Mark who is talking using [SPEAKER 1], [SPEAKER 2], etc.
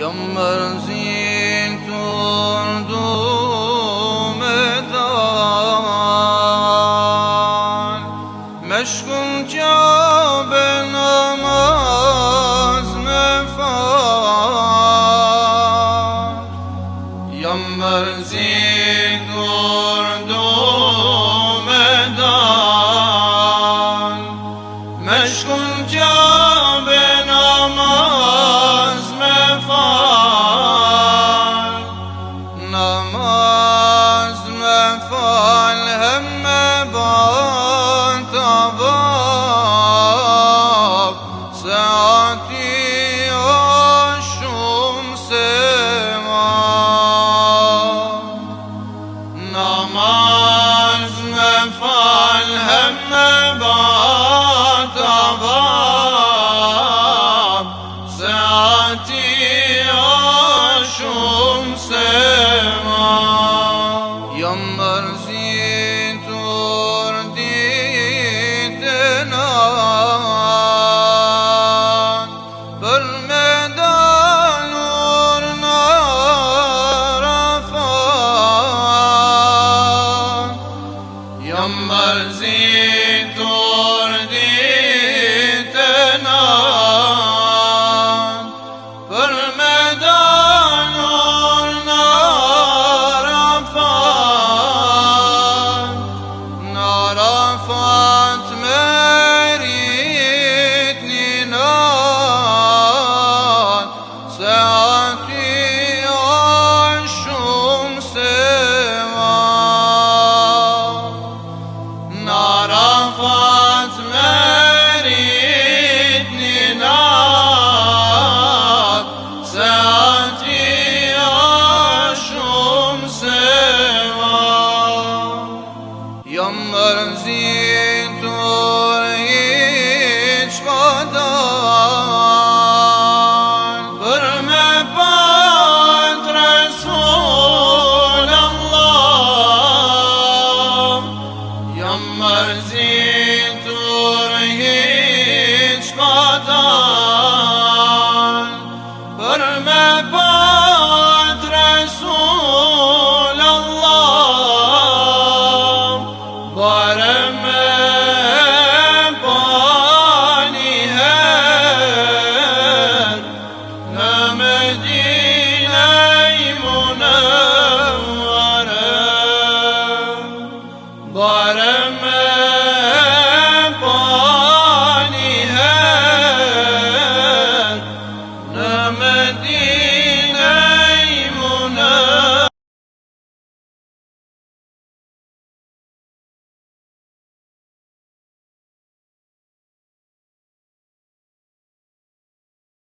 [SPEAKER 1] Jam mërzin të rdu me dal, me shkun qabe namaz me fal. Jam mërzin të rdu me dal, me shkun qabe namaz me fal. Namaz me fal hem me ban tabak, se ati o shumë se ma. Namaz me fal hem me ban tabak, se ati o shumë se ma. Jam mërzitur ditën atë, për me dalur në Arafat. Jam mërzitur ditën atë, për me dalur në Arafat. Në Arafat merit një natë, se ati o shumë se ma. Në Arafat merit një natë, se ati o shumë se ma. Jam mërzitur hiq pa dal, për me pat Resul Allah. Jam mërzitur hiq pa dal, për me pat Resul Allah. Bare me pani her në Medine i Munevvere. Bare me pani her në Medine